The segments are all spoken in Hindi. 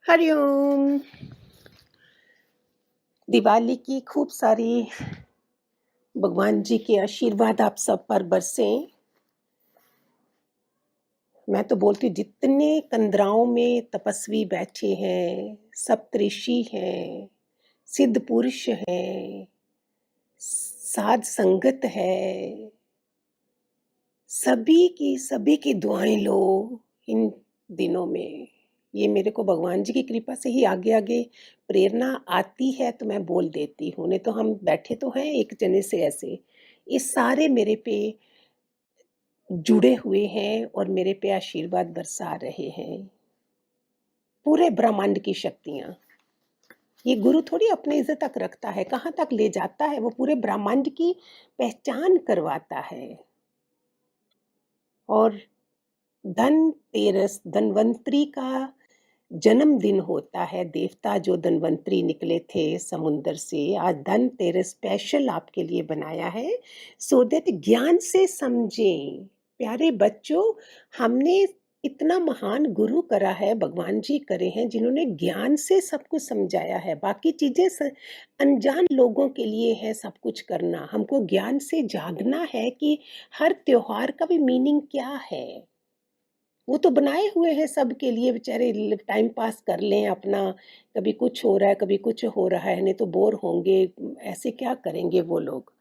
हरिओम। दिवाली की खूब सारी भगवान जी के आशीर्वाद आप सब पर बरसें। मैं तो बोलती हूँ जितने कंदराओं में तपस्वी बैठे हैं, सप्तऋषि हैं, सिद्ध पुरुष हैं, साध संगत है, सभी की दुआएं लो इन दिनों में। ये मेरे को भगवान जी की कृपा से ही आगे आगे प्रेरणा आती है तो मैं बोल देती हूँ, नहीं तो हम बैठे तो हैं एक जने से ऐसे। ये सारे मेरे पे जुड़े हुए हैं और मेरे पे आशीर्वाद बरसा रहे हैं, पूरे ब्रह्मांड की शक्तियाँ। ये गुरु थोड़ी अपने इज्जत तक रखता है, कहाँ तक ले जाता है, वो पूरे ब्रह्मांड की पहचान करवाता है। और धनतेरस धन्वंतरी का जन्मदिन होता है। देवता जो धन्वंतरी निकले थे समुंदर से, आज धनतेरस स्पेशल आपके लिए बनाया है सो दैट ज्ञान से समझें। प्यारे बच्चों, हमने इतना महान गुरु करा है, भगवान जी करे हैं जिन्होंने ज्ञान से सब कुछ समझाया है। बाकी चीजें अनजान लोगों के लिए है सब कुछ करना। हमको ज्ञान से जागना है कि हर त्योहार का भी मीनिंग क्या है। वो तो बनाए हुए हैं सबके लिए, बेचारे टाइम पास कर लें अपना। कभी कुछ हो रहा है, कभी कुछ हो रहा है, नहीं तो बोर होंगे। ऐसे क्या करेंगे वो लोग।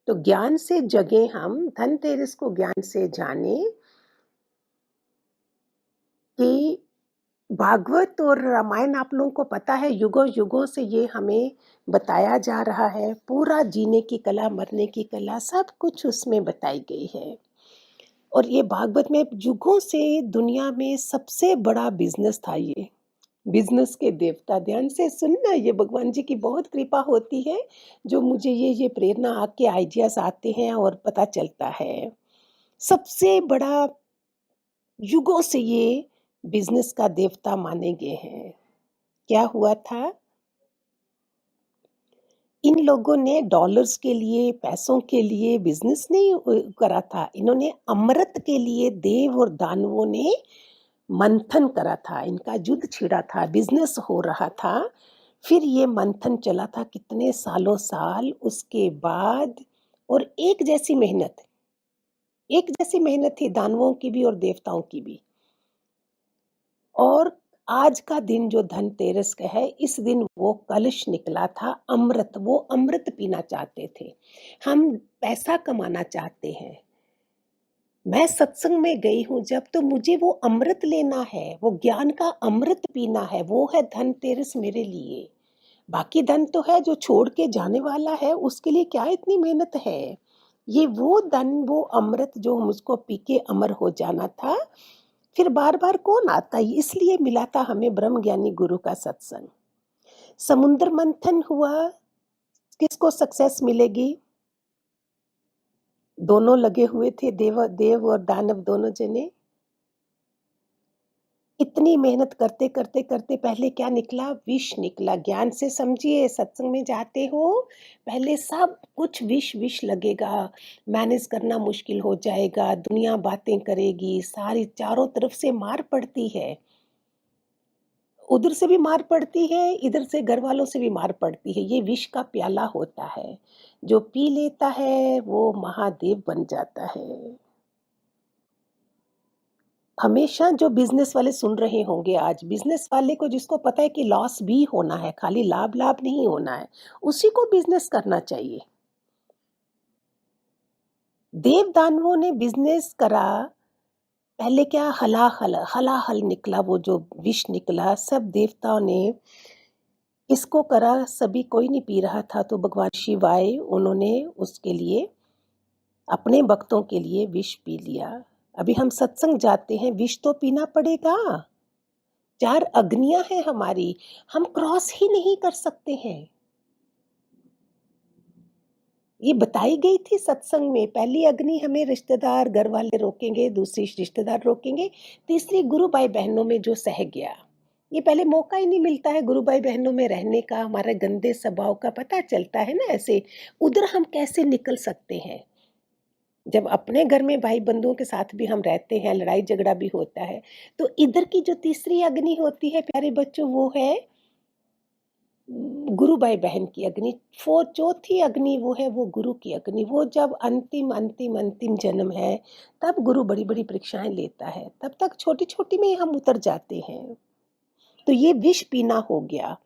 तो ज्ञान से जगे, हम धनतेरस को ज्ञान से जाने कि भागवत और रामायण आप लोगों को पता है, युगों युगों से ये हमें बताया जा रहा है। पूरा जीने की कला, मरने की कला, सब कुछ उसमें बताई गई है। और ये भागवत में युगों से दुनिया में सबसे बड़ा बिजनेस था ये। बिजनेस के देवता, ध्यान से सुनना, ये भगवान जी की बहुत कृपा होती है जो मुझे ये प्रेरणा आके आइडियाज आते हैं और पता चलता है। सबसे बड़ा युगों से ये बिजनेस का देवता माने गए हैं। क्या हुआ था, इन लोगों ने डॉलर्स के लिए, पैसों के लिए बिजनेस नहीं करा था। इन्होंने अमृत के लिए देव और दानवों ने मंथन करा था। इनका युद्ध छिड़ा था, बिजनेस हो रहा था। फिर ये मंथन चला था कितने सालों साल। उसके बाद और एक जैसी मेहनत थी दानवों की भी और देवताओं की भी। और आज का दिन जो धनतेरस का है, इस दिन वो कलश निकला था अमृत। वो अमृत पीना चाहते थे। हम पैसा कमाना चाहते हैं। मैं सत्संग में गई हूँ जब, तो मुझे वो अमृत लेना है, वो ज्ञान का अमृत पीना है। वो है धनतेरस मेरे लिए। बाकी धन तो है जो छोड़ के जाने वाला है, उसके लिए क्या इतनी मेहनत है। ये वो धन, वो अमृत जो मुझको पी के अमर हो जाना था। फिर बार बार कौन आता है, इसलिए मिला था हमें ब्रह्म ज्ञानी गुरु का सत्संग। समुद्र मंथन हुआ, किसको सक्सेस मिलेगी। दोनों लगे हुए थे, देव और दानव दोनों जने। इतनी मेहनत करते करते करते पहले क्या निकला, विष निकला। ज्ञान से समझिए, सत्संग में जाते हो, पहले सब कुछ विष विष लगेगा। मैनेज करना मुश्किल हो जाएगा, दुनिया बातें करेगी, सारी चारों तरफ से मार पड़ती है। उधर से भी मार पड़ती है, इधर से घर वालों से भी मार पड़ती है। ये विष का प्याला होता है, जो पी लेता है वो महादेव बन जाता है। हमेशा जो बिजनेस वाले सुन रहे होंगे, आज बिजनेस वाले को, जिसको पता है कि लॉस भी होना है, खाली लाभ लाभ नहीं होना है, उसी को बिजनेस करना चाहिए। देव दानवों ने बिजनेस करा। पहले क्या हलाहल निकला, वो जो विष निकला, सब देवताओं ने इसको करा। सभी कोई नहीं पी रहा था, तो भगवान शिव आए, उन्होंने उसके लिए, अपने भक्तों के लिए विष पी लिया। अभी हम सत्संग जाते हैं, विष तो पीना पड़ेगा। चार अग्नियां हैं हमारी, हम क्रॉस ही नहीं कर सकते हैं। ये बताई गई थी सत्संग में। पहली अग्नि हमें रिश्तेदार घर वाले रोकेंगे, दूसरी रिश्तेदार रोकेंगे, तीसरी गुरु भाई बहनों में जो सह गया। ये पहले मौका ही नहीं मिलता है गुरु भाई बहनों में रहने का, हमारे गंदे स्वभाव का पता चलता है ना। ऐसे उधर हम कैसे निकल सकते हैं। जब अपने घर में भाई-बंधुओं के साथ भी हम रहते हैं, लड़ाई-झगड़ा भी होता है, तो इधर की जो तीसरी अग्नि होती है प्यारे बच्चों वो है गुरु भाई-बहन की अग्नि। चौथी अग्नि वो है वो गुरु की अग्नि। वो जब अंतिम जन्म है, तब गुरु बड़ी-बड़ी परीक्षाएँ लेता है। तब तक छोटी-छोटी में ही हम उतर जाते हैं। तो ये विष पीना हो गया।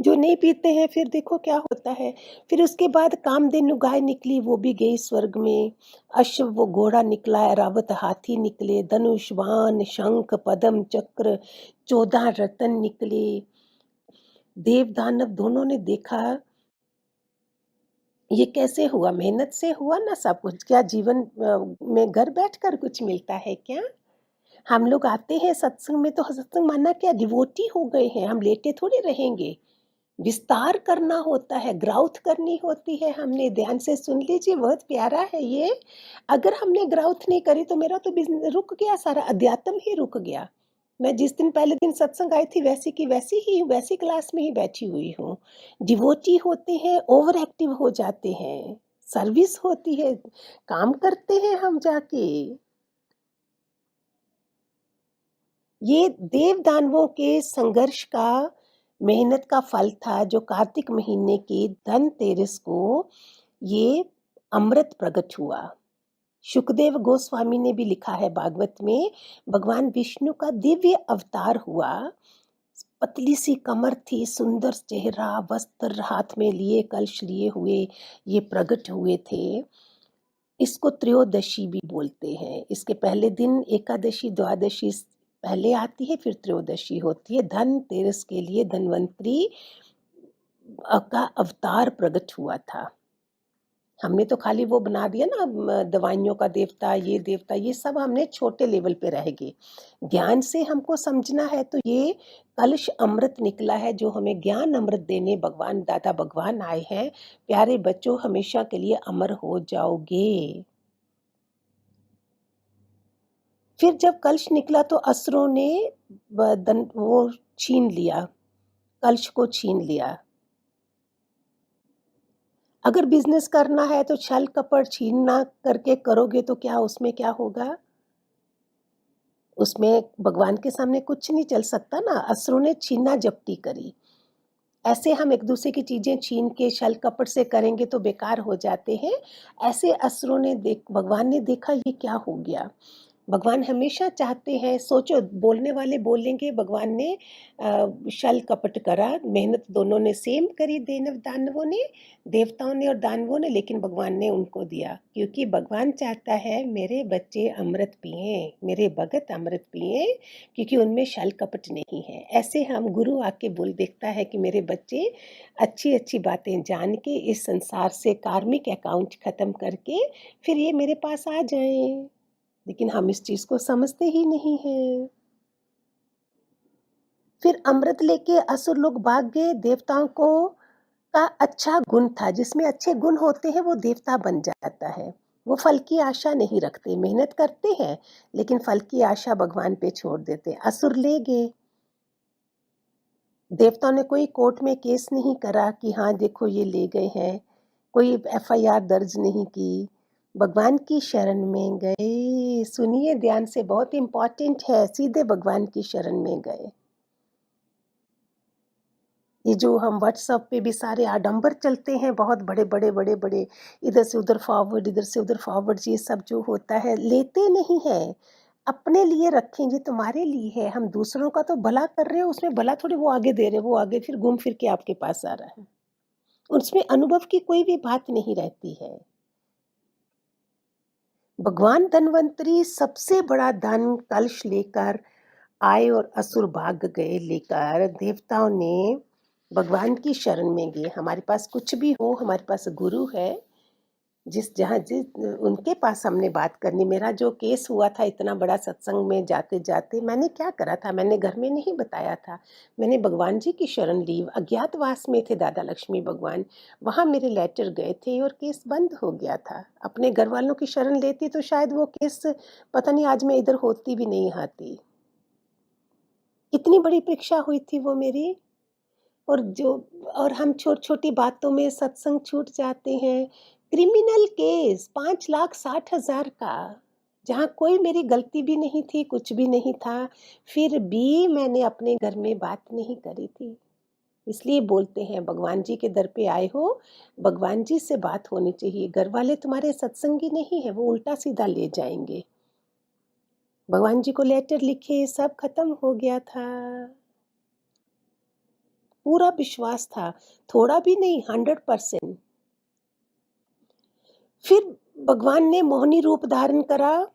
जो नहीं पीते हैं फिर देखो क्या होता है। फिर उसके बाद कामधेनु गाय निकली वो भी गई स्वर्ग में। अश्व वो घोड़ा निकला, ऐरावत हाथी निकले, धनुष, बाण, शंख, पद्म, चक्र, 14 रत्न निकले। देव दानव दोनों ने देखा ये कैसे हुआ? मेहनत से हुआ ना सब कुछ। क्या जीवन में घर बैठकर कुछ मिलता है क्या? हम लोग आते हैं सत्संग में तो सत्संग माना क्या डिवोटी हो गए हैं, हम लेटे थोड़ी रहेंगे। विस्तार करना होता है, ग्राउथ करनी होती है। हमने ध्यान से सुन लीजिए बहुत प्यारा है ये। अगर हमने ग्राउथ नहीं करी तो मेरा तो रुक गया, सारा अध्यात्म ही रुक गया। मैं जिस दिन पहले दिन सत्संग आई थी वैसी की वैसी ही वैसी क्लास में ही बैठी हुई हूँ। डिवोटी होते हैं, ओवर एक्टिव हो जाते हैं, सर्विस होती है, काम करते हैं हम जाके। ये देव दानवों के संघर्ष का, मेहनत का फल था जो कार्तिक महीने की धनतेरस को ये अमृत प्रकट हुआ। शुकदेव गोस्वामी ने भी लिखा है भागवत में, भगवान विष्णु का दिव्य अवतार हुआ। पतली सी कमर थी, सुंदर चेहरा, वस्त्र हाथ में लिए, कलश लिए हुए ये प्रकट हुए थे। इसको त्रयोदशी भी बोलते हैं। इसके पहले दिन एकादशी, द्वादशी पहले आती है, फिर त्रयोदशी होती है। धनतेरस के लिए धन्वंतरी का अवतार प्रकट हुआ था। हमने तो खाली वो बना दिया ना दवाइयों का देवता, ये सब हमने छोटे लेवल पे रह गए। ज्ञान से हमको समझना है तो ये कलश अमृत निकला है जो हमें ज्ञान अमृत देने भगवान दादा भगवान आए हैं। प्यारे बच्चों हमेशा के लिए अमर हो जाओगे। फिर जब कलश निकला तो असुरों ने वो छीन लिया, कलश को छीन लिया। अगर बिजनेस करना है तो छल कपट छीनना करके करोगे तो क्या उसमें क्या होगा? उसमें भगवान के सामने कुछ नहीं चल सकता ना। असुरों ने छीना झपटी करी। ऐसे हम एक दूसरे की चीजें छीन के छल कपट से करेंगे तो बेकार हो जाते हैं। ऐसे असुरों ने भगवान ने देखा ये क्या हो गया। भगवान हमेशा चाहते हैं, सोचो बोलने वाले बोलेंगे भगवान ने छल कपट करा, मेहनत दोनों ने सेम करी, देनव दानवों ने, देवताओं ने और दानवों ने, लेकिन भगवान ने उनको दिया क्योंकि भगवान चाहता है मेरे बच्चे अमृत पिए, मेरे भगत अमृत पिए, क्योंकि उनमें छल कपट नहीं है। ऐसे हम गुरु आके बोल देखता है कि मेरे बच्चे अच्छी अच्छी बातें जान के इस संसार से कार्मिक अकाउंट खत्म करके फिर ये मेरे पास आ जाएं। लेकिन हम इस चीज को समझते ही नहीं हैं। फिर अमृत लेके असुर लोग भाग गए। देवताओं को का अच्छा गुण था, जिसमें अच्छे गुण होते हैं वो देवता बन जाता है। वो फल की आशा नहीं रखते, मेहनत करते हैं लेकिन फल की आशा भगवान पे छोड़ देते। असुर ले गए। देवताओं ने कोई कोर्ट में केस नहीं करा कि हाँ देखो ये ले गए हैं, कोई एफआईआर दर्ज नहीं की। भगवान की शरण में गए। सुनिए ध्यान से, बहुत इंपॉर्टेंट है, सीधे भगवान की शरण में गए। ये जो हम व्हाट्सएप पे भी सारे आडंबर चलते हैं, बहुत बड़े बड़े बड़े बड़े, इधर से उधर फॉरवर्ड, इधर से उधर फॉरवर्ड, ये सब जो होता है लेते नहीं है। अपने लिए रखें, ये तुम्हारे लिए है। हम दूसरों का तो भला कर रहे हैं, उसमें भला थोड़ी वो आगे दे रहे, वो आगे फिर घूम फिर के आपके पास आ रहा है। उसमें अनुभव की कोई भी बात नहीं रहती है। भगवान धन्वंतरी सबसे बड़ा धन कलश लेकर आए और असुर भाग गए लेकर। देवताओं ने भगवान की शरण में गए। हमारे पास कुछ भी हो, हमारे पास गुरु है, जिस उनके पास हमने बात करनी। मेरा जो केस हुआ था इतना बड़ा सत्संग में जाते जाते, मैंने क्या करा था, मैंने घर में नहीं बताया था। मैंने भगवान जी की शरण ली। अज्ञातवास में थे दादा लक्ष्मी भगवान, वहां मेरे लेटर गए थे और केस बंद हो गया था। अपने घर वालों की शरण लेती तो शायद वो केस, पता नहीं आज मैं इधर होती भी नहीं आती। कितनी बड़ी परीक्षा हुई थी वो मेरी। और जो और हम छोटी-छोटी बातों में सत्संग छूट जाते हैं। क्रिमिनल केस 5,60,000 का, जहाँ कोई मेरी गलती भी नहीं थी, कुछ भी नहीं था, फिर भी मैंने अपने घर में बात नहीं करी थी। इसलिए बोलते हैं भगवान जी के दर पे आए हो, भगवान जी से बात होनी चाहिए। घर वाले तुम्हारे सत्संगी नहीं है, वो उल्टा-सीधा ले जाएँगे। भगवान जी को लेटर लिखे, सब खत्म हो गया था। पूरा विश्वास था, थोड़ा भी नहीं, 100%। फिर भगवान ने मोहिनी रूप धारण करा,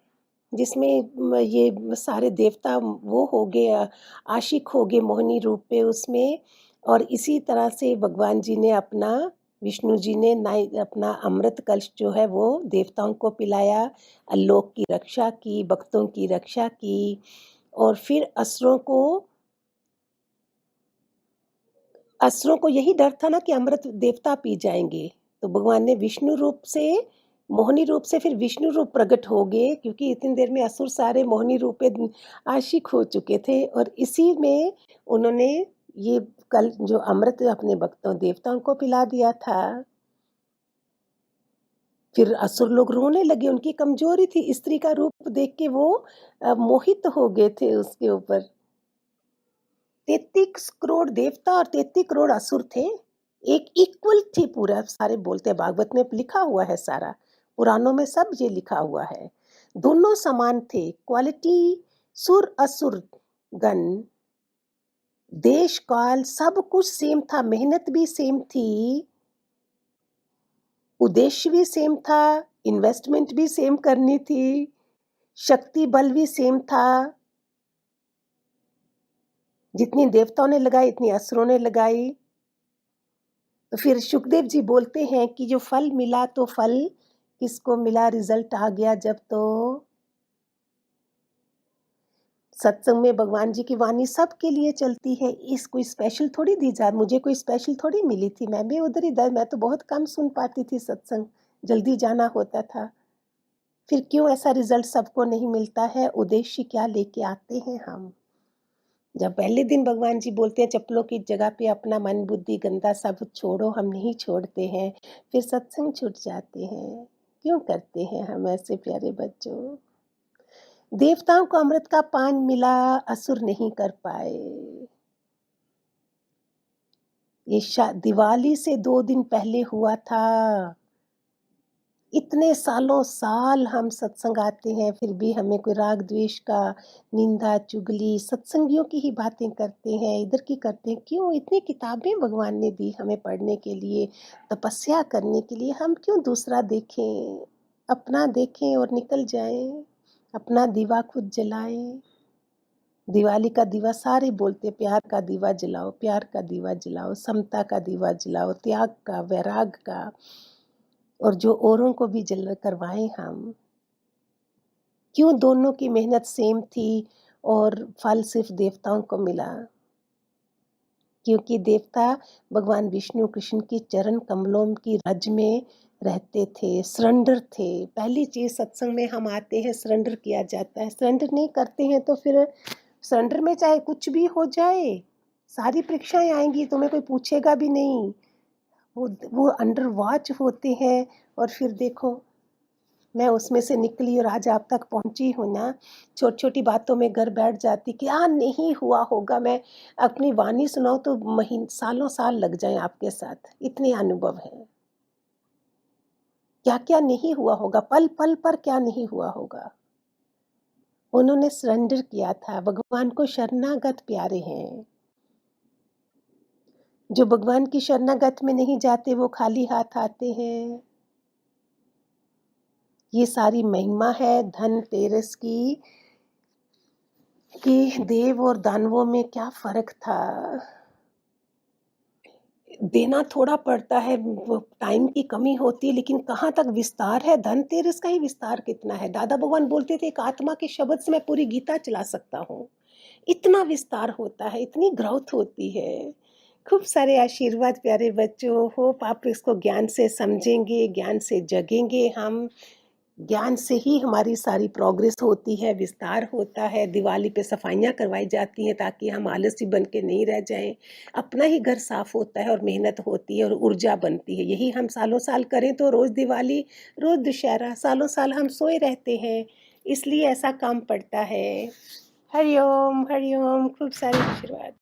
जिसमें ये सारे देवता वो हो गए, आशिक हो गए मोहिनी रूप पे उसमें। और इसी तरह से भगवान जी ने अपना, विष्णु जी ने अपना अमृत कलश जो है वो देवताओं को पिलाया, लोक की रक्षा की, भक्तों की रक्षा की। और फिर असुरों को यही डर था ना कि अमृत देवता पी जाएंगे, तो भगवान ने विष्णु रूप से, मोहिनी रूप से फिर विष्णु रूप प्रकट हो गए, क्योंकि इतनी देर में असुर सारे मोहिनी रूप पे आशिक हो चुके थे। और इसी में उन्होंने ये कल जो अमृत अपने भक्तों देवताओं को पिला दिया था। फिर असुर लोग रोने लगे, उनकी कमजोरी थी, स्त्री का रूप देख के वो मोहित हो गए थे उसके ऊपर। 33 करोड़ देवता और 33 करोड़ असुर थे, एक इक्वल थे पूरा, सारे बोलते हैं, भागवत में लिखा हुआ है सारा, पुराणों में सब ये लिखा हुआ है। दोनों समान थे, क्वालिटी, सुर असुर गण, देश काल सब कुछ सेम था, मेहनत भी सेम थी, उद्देश्य भी सेम था, इन्वेस्टमेंट भी सेम करनी थी, शक्ति बल भी सेम था, जितनी देवताओं ने लगाई इतनी असुरों ने लगाई। तो फिर सुखदेव जी बोलते हैं कि जो फल मिला, तो फल किसको मिला, रिजल्ट आ गया जब, तो सत्संग में भगवान जी की वाणी सबके लिए चलती है। इस कोई स्पेशल थोड़ी दी जा, मुझे कोई स्पेशल थोड़ी मिली थी, मैं भी उधर ही मैं तो बहुत कम सुन पाती थी सत्संग, जल्दी जाना होता था। फिर क्यों ऐसा रिजल्ट सबको नहीं मिलता है, उद्देश्य क्या लेके आते हैं हम। जब पहले दिन भगवान जी बोलते हैं चप्पलों की जगह पे अपना मन बुद्धि गंदा सब छोड़ो, हम नहीं छोड़ते हैं, फिर सत्संग छूट जाते हैं। क्यों करते हैं हम ऐसे प्यारे बच्चों। देवताओं को अमृत का पान मिला, असुर नहीं कर पाए। ये दिवाली से 2 दिन पहले हुआ था। इतने सालों साल हम सत्संग आते हैं, फिर भी हमें कोई राग द्वेष का, निंदा चुगली, सत्संगियों की ही बातें करते हैं, इधर की करते हैं। क्यों, इतनी किताबें भगवान ने दी हमें पढ़ने के लिए, तपस्या करने के लिए, हम क्यों दूसरा देखें। अपना देखें और निकल जाएं, अपना दीवा खुद जलाएं। दिवाली का दीवा सारे बोलते, प्यार का दीवा जलाओ, प्यार का दीवा जलाओ, समता का दीवा जलाओ, त्याग का, वैराग का, और जो औरों को भी जल करवाएं हम। क्यों दोनों की मेहनत सेम थी और फल सिर्फ देवताओं को मिला, क्योंकि देवता भगवान विष्णु कृष्ण की चरण कमलों की रज में रहते थे, सरेंडर थे। पहली चीज सत्संग में हम आते हैं, सरेंडर किया जाता है। सरेंडर नहीं करते हैं तो फिर सरेंडर में चाहे कुछ भी हो जाए, सारी परीक्षाएं आएंगी, तुम्हें कोई पूछेगा भी नहीं, वो अंडर वॉच होते हैं। और फिर देखो, मैं उसमें से निकली और आज आप तक पहुंची हूँ ना। छोटी छोटी बातों में घर बैठ जाती, क्या नहीं हुआ होगा, मैं अपनी वाणी सुनाऊं तो सालों साल लग जाए आपके साथ, इतने अनुभव हैं। क्या क्या नहीं हुआ होगा, पल पल पर क्या नहीं हुआ होगा। उन्होंने सरेंडर किया था, भगवान को शरणागत प्यारे हैं। जो भगवान की शरणागत में नहीं जाते वो खाली हाथ आते हैं। ये सारी महिमा है धनतेरस की, कि देव और दानवों में क्या फर्क था। देना थोड़ा पड़ता है, टाइम की कमी होती है, लेकिन कहाँ तक विस्तार है, धनतेरस का ही विस्तार कितना है। दादा भगवान बोलते थे एक आत्मा के शब्द से मैं पूरी गीता चला सकता हूँ, इतना विस्तार होता है, इतनी ग्रोथ होती है। खूब सारे आशीर्वाद प्यारे बच्चों, होप आप इसको ज्ञान से समझेंगे, ज्ञान से जगेंगे हम। ज्ञान से ही हमारी सारी प्रोग्रेस होती है, विस्तार होता है, दिवाली पे सफाइयाँ करवाई जाती हैं ताकि हम आलसी बन के नहीं रह जाएँ। अपना ही घर साफ होता है और मेहनत होती है और ऊर्जा बनती है। यही हम सालों-साल करें तो रोज़ दिवाली, रोज़ दशहरा, सालों-साल हम सोए रहते हैं, इसलिए ऐसा काम पड़ता है। हरि ओम, खूब सारी आशीर्वाद।